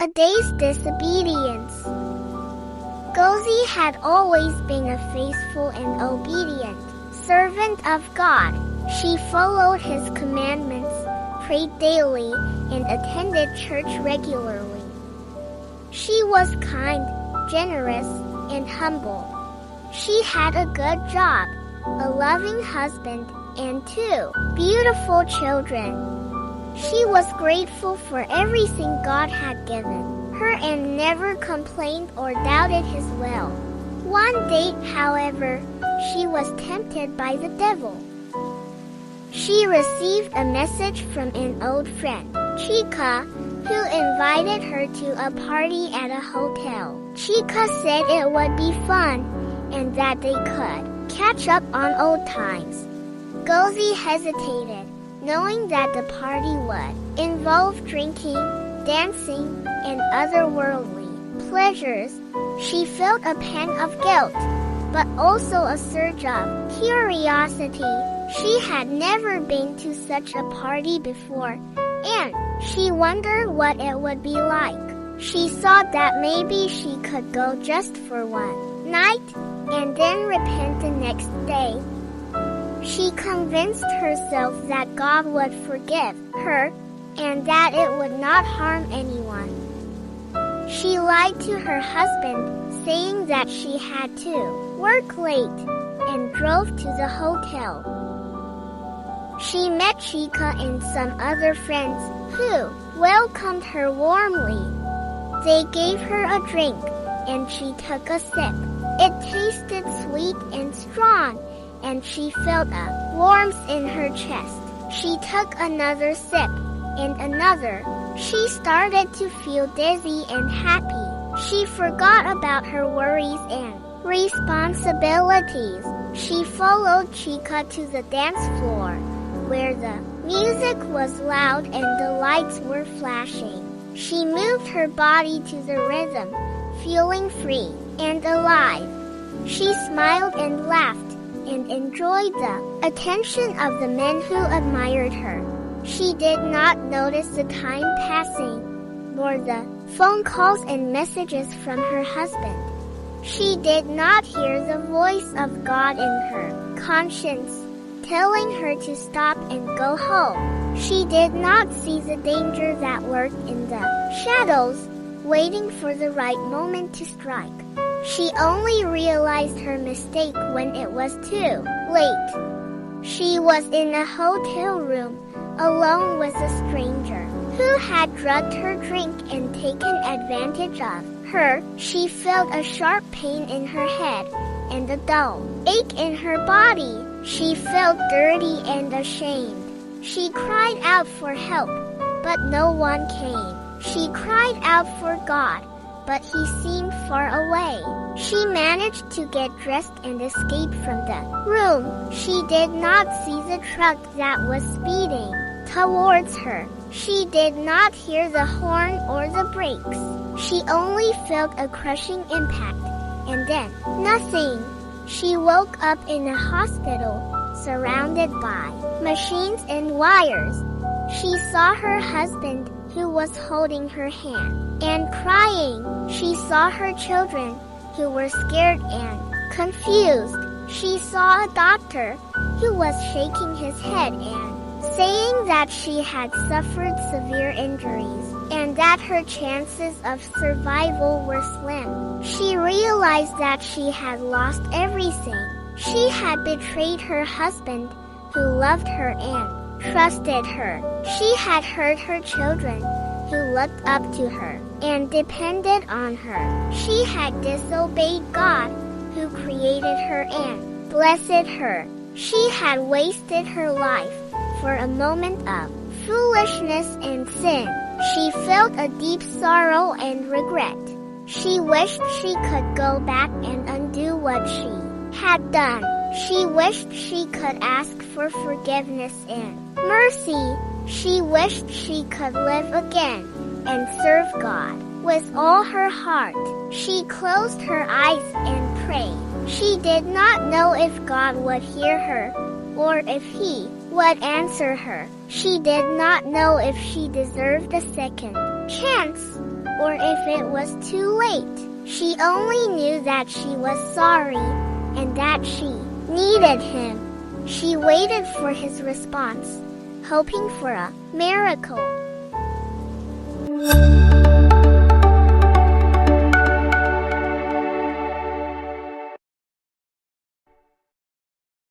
A day's disobedience. Ngozi had always been a faithful and obedient servant of God. She followed his commandments, prayed daily, and attended church regularly. She was kind, generous, and humble. She had a good job, a loving husband, and 2 beautiful children. She was grateful for everything God had given her and never complained or doubted his will. One day, however, she was tempted by the devil. She received a message from an old friend, Chika, who invited her to a party at a hotel. Chika said it would be fun and that they could catch up on old times. Ngozi hesitated, knowing that the party would involve drinking, dancing, and other worldly pleasures. She felt a pang of guilt, but also a surge of curiosity. She had never been to such a party before, and she wondered what it would be like. She thought that maybe she could go just for one night, and then repent the next day. She convinced herself that God would forgive her, and that it would not harm anyone. She lied to her husband, saying that she had to work late, and drove to the hotel. She met Chika and some other friends, who welcomed her warmly. They gave her a drink, and she took a sip. It tasted sweet and strong, and she felt a warmth in her chest. She took another sip, and another. She started to feel dizzy and happy. She forgot about her worries and responsibilities. She followed Chika to the dance floor, where the music was loud and the lights were flashing. She moved her body to the rhythm, feeling free and alive. She smiled and laughed, and enjoyed the attention of the men who admired her. She did not notice the time passing, nor the phone calls and messages from her husband. She did not hear the voice of God in her conscience, telling her to stop and go home. She did not see the danger that lurked in the shadows, waiting for the right moment to strike. She only realized her mistake when it was too late. She was in a hotel room, alone with a stranger, who had drugged her drink and taken advantage of her. She felt a sharp pain in her head, and a dull ache in her body. She felt dirty and ashamed. She cried out for help, but no one came. She cried out for God, but he seemed far away. She managed to get dressed and escape from the room. She did not see the truck that was speeding towards her. She did not hear the horn or the brakes. She only felt a crushing impact, and then nothing. She woke up in a hospital, surrounded by machines and wires. She saw her husband, who was holding her hand and crying. She saw her children, who were scared and confused. She saw a doctor, who was shaking his head and saying that she had suffered severe injuries, and that her chances of survival were slim. She realized that she had lost everything. She had betrayed her husband, who loved her and trusted her. She had hurt her children, who looked up to her and depended on her. She had disobeyed God, who created her and blessed her. She had wasted her life for a moment of foolishness and sin. She felt a deep sorrow and regret. She wished she could go back and undo what she had done. She wished she could ask for forgiveness and mercy. She wished she could live again and serve God with all her heart. She closed her eyes and prayed. She did not know if God would hear her, or if he would answer her. She did not know if she deserved a second chance. or if it was too late. She only knew that she was sorry and that she needed him. She waited for his response, hoping for a miracle.